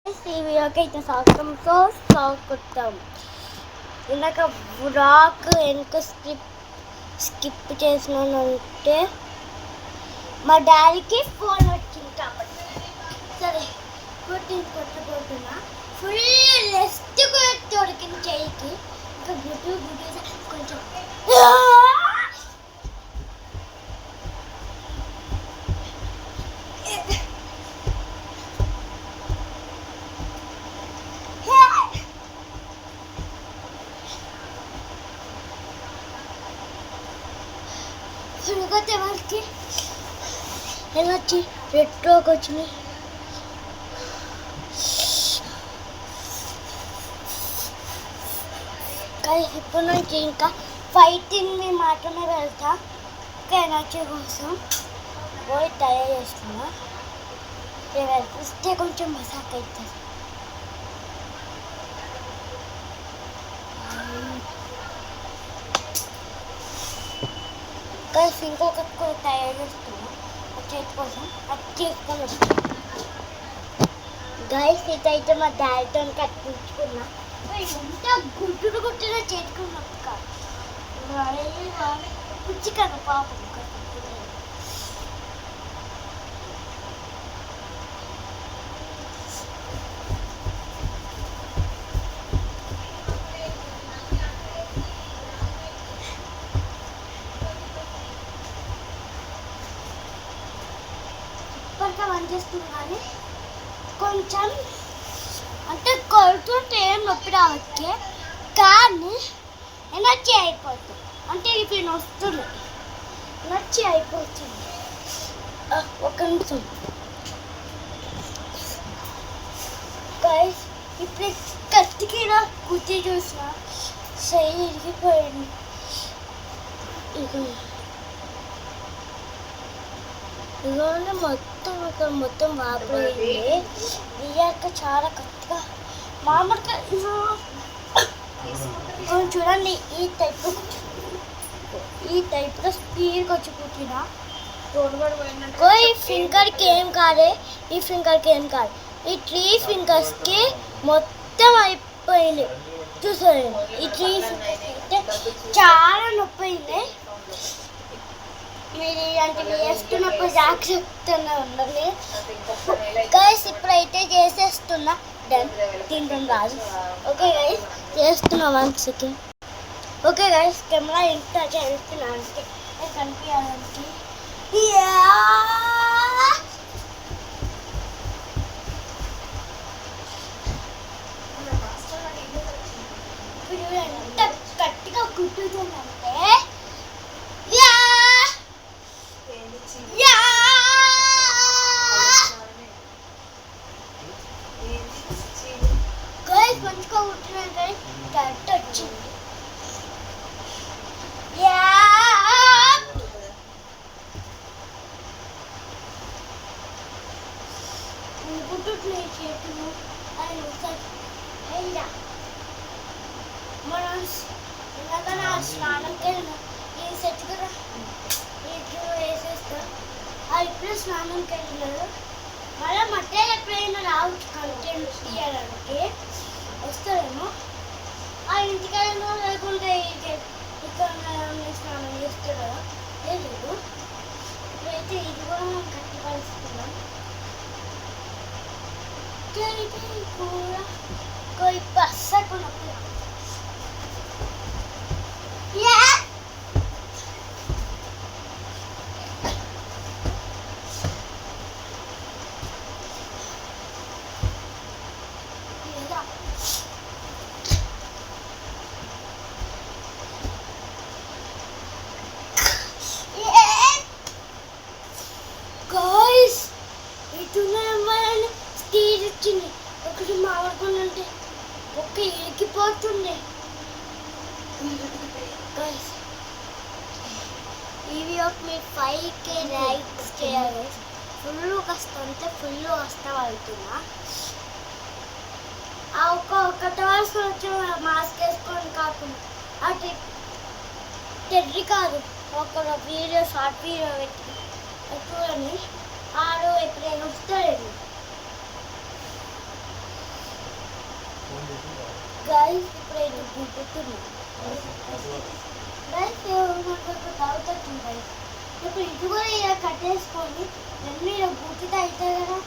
ఈ వీడియోకి అయితే స్వాగతం. ఇందాక వ్లాగ్ ఎందుకు స్కిప్ చేసినానంటే మా డాడీకి ఫోన్ వచ్చింది కాబట్టి సరే కొట్టుకుంటున్నా. ఫుల్ రెస్ట్ దొరికింది చెయ్యికి. ఇంకా గుడ్డు కొంచెం ఫుల్గా వాళ్ళకి వచ్చి రెట్రోకి వచ్చినాయి. కానీ ఇప్పటి నుంచి ఇంకా ఫైటింగ్ మాత్రమే వెళ్తా. ఇంకా ఎనర్జీ కోసం పోయి తయారు చేస్తున్నా. వెళ్తే కొంచెం మసాక్ అవుతుంది. గైస్ ఇంకొకటి కూడా తయారు చేస్తున్నాం చేతి కోసం. అది చేసుకొని వస్తాం. గైస్ ఇదైతే మా డాడీతో కట్టించుకున్నా. ఎంత గుట్టిన చేసుకున్నాం పుచ్చి కదా పాపం. పని చేస్తుంది కానీ కొంచెం అంటే కొడుతుంటే ఏం నొప్పి రావచ్చు, కానీ ఎనర్జీ అయిపోతుంది. అంటే ఇప్పుడు వస్తుంది, ఎనర్జీ అయిపోతుంది. ఒక నిమిషం గైస్, ఇప్పుడు కత్తికి కుర్చీ చూసిన సై ఇరిగిపోయింది. ఇదిగోండి మొత్తం వాపోయింది. ఇయ్యాక చాలా కరెక్ట్గా మామూలుగా చూడండి. ఈ టైప్లో స్పీడ్గా వచ్చి కూర్చున్నా. ఈ ఫింగర్కి ఏం కాదు, ఈ ఫింగర్కి ఏం కాదు. ఈ 3 ఫింగర్స్కి మొత్తం అయిపోయింది. చూసారు, ఈ 3 ఫింగర్స్ అయితే చాలా నొప్పి అయింది. మీరు వేస్తున్నప్పుడు జాగ్రత్తగా ఉండాలి గైస్. ఇప్పుడైతే చేసేస్తున్నా. తింటాం రాదు. ఓకే గైస్, చేస్తున్నా 1 సెకండ్. ఓకే గైస్, కెమెరా ఎంత చేస్తున్నా అంటే కనిపించాలంటే ఇప్పుడు ఎంత గట్టిగా కుట్టుతుందంటే మంచిగా కుట్టినా కానీ కరెక్ట్ వచ్చింది. కుట్టుతున్నాయి చేతులు అని మనం ఇలాగా స్నానంకి వెళ్ళినా ఈ సెట్ కూడా ఇట్లు వేసేస్తాం. ఇప్పుడు స్నానంకి వెళ్ళినారు. మళ్ళీ మధ్య ఎప్పుడైనా రావచ్చు కంటెంట్ తీయడానికి వస్తారేమో. ఆ ఇంటికైనా లేకుంటే ఇక్కడ స్నానం చేస్తారా లేదు. ఇప్పుడైతే ఇది కూడా మనం కట్టి కలుస్తున్నాం. కూడా कोई बस्सा को नपी ఒకటి మాట్లాడుకుంటే ఒక్క ఇరికిపోతుంది. ఈ వీడియోకి మీరు 5K లైక్స్ చేయాలి. ఫుల్ వస్తుంటే ఫుల్ వస్తా వెళ్తున్నా. ఆ ఒక్క వరుస వచ్చి మాస్క్ వేసుకొని కాకుండా అటు టెర్రీ కాదు ఒక వీడియో షార్ట్ వీడియో పెట్టి చూడండి. ఆడు ఎప్పుడైనా వస్తాడండి. గైస్ ఇప్పుడైతే గుర్తుంది గైస్ నాకు డౌట్ వచ్చింది గైస్. ఇప్పుడు ఇది కూడా ఇలా కట్టేసుకొని రెండు ఇలా గుర్తితే అవుతుంది కదా.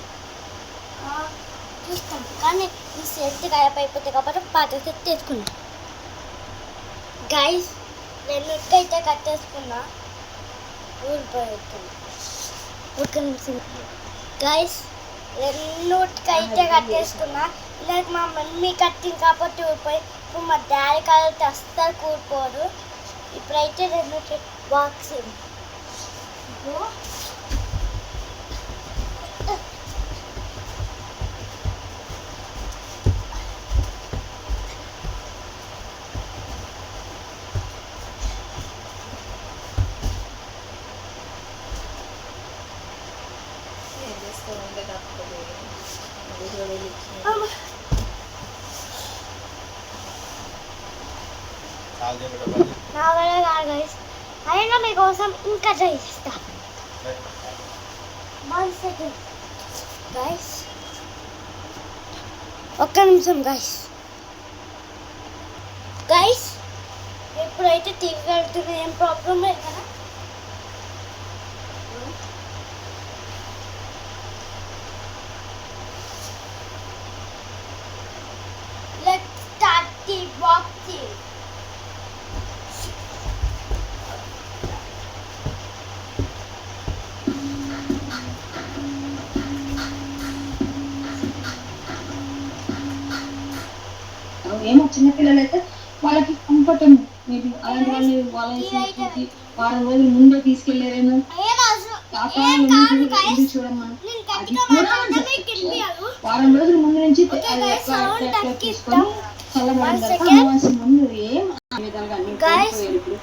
చూస్తాం కానీ ఈ సెట్ గాయప్ అయిపోతాయి కాబట్టి పాత సెట్ తీసుకున్నాం గైస్. రెండుకైతే కట్టేసుకున్నా ఊరిపోతుంది. ఒక నిమిషం గైస్, రెండుకైతే కట్టేసుకున్నా. ఇలా మా మమ్మీ కట్టింది కాబట్టి ఊరిపోయి. ఇప్పుడు మా డాడీ కాబట్టి అస్సలు కూలిపోదు. ఇప్పుడైతే రెండు బాక్సింగ్ నా వల్ల కాదు గైస్. అయినా మీకోసం ఇంకా ట్రై చేస్తా. 1 సెకండ్ గైస్, ఒక్క నిమిషం గైస్. గైస్ ఎప్పుడైతే టీవీ వెళ్తున్నా ఏం ప్రాబ్లం లేదు కదా. Let's start the boxing. ఏమో చిన్నపిల్లలు అయితే వాళ్ళకి కంఫర్టబుల్ మేబీ అలాంటి వాళ్ళని చూసి వారం రోజులు ముందే తీసుకెళ్లారేమో చూడమ్మా. అది కూడా వారం రోజుల ముందు నుంచి తీసుకొని చల్లబడిన తర్వాత అమావాస్య ముందు ఏం విధాలుగా అన్ని ఇప్పుడు.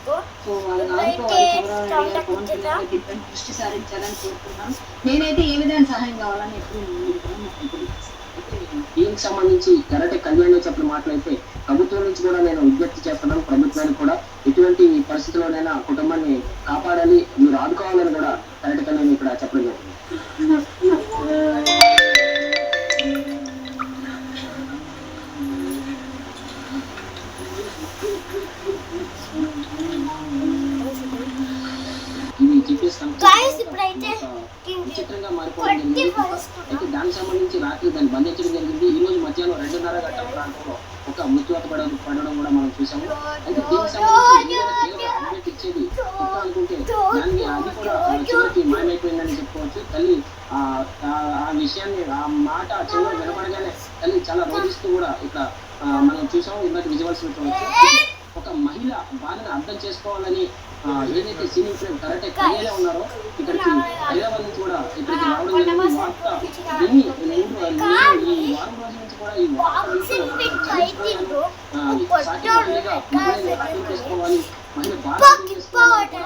సో వాళ్ళని ఆడుకోవాలి, పవన్ కళ్యాణ్ దృష్టి సారించాలని కోరుకుంటున్నాను. నేనైతే ఏ విధంగా సహాయం కావాలని ఎప్పుడు దీనికి సంబంధించి కరాటే కళ్యాణ్ చెప్పిన మాటలైతే ప్రభుత్వం నుంచి కూడా నేను విజ్ఞప్తి చేస్తున్నాను. ప్రభుత్వానికి కూడా ఎటువంటి పరిస్థితుల్లోనైనా కుటుంబాన్ని కాపాడాలి, మీరు ఆదుకోవాలని కూడా కరాటే కళ్యాణ్ ఇక్కడ చెప్పడం జరిగింది. ఇది GPS విచిత్రంగా మారిపోవడం జరిగింది. అయితే దానికి సంబంధించి రాత్రి దాన్ని బంధించడం జరిగింది. ఈ రోజు మధ్యాహ్నం 2:30 గంటల ప్రాంతంలో ఒక మృత్యువాత పడడం కూడా మనం చూసాము. అయితే దీనికి సంబంధించి అప్డేట్ ఇచ్చేది కుక్క అనుకుంటే దాన్ని అది కూడా చివరికి మాయమైపోయిందని చెప్పుకోవచ్చు. తల్లి ఆ విషయాన్ని ఆ మాట చివరి వినపడగానే తల్లి చాలా రోధిస్తూ కూడా ఇక్కడ మనం చూసాము. ఇందాక విజువల్స్ చూడవచ్చు. ఒక మహిళ బాధను అర్థం చేసుకోవాలని ఏదైతే సీనియర్ ఫ్రేమ్ కరాటే కళ్యాణ్ ఉన్నారో ఇక్కడికి హైదరాబాద్ నుంచి కూడా ఇక్కడికి రావడం జరిగింది. వార్త విని ఈ వారం రోజుల నుంచి కూడా ఈ వార్త సాటి మహిళగా అర్థం చేసుకోవాలి, మహిళ బాధ అర్థం చేసుకోవాలి.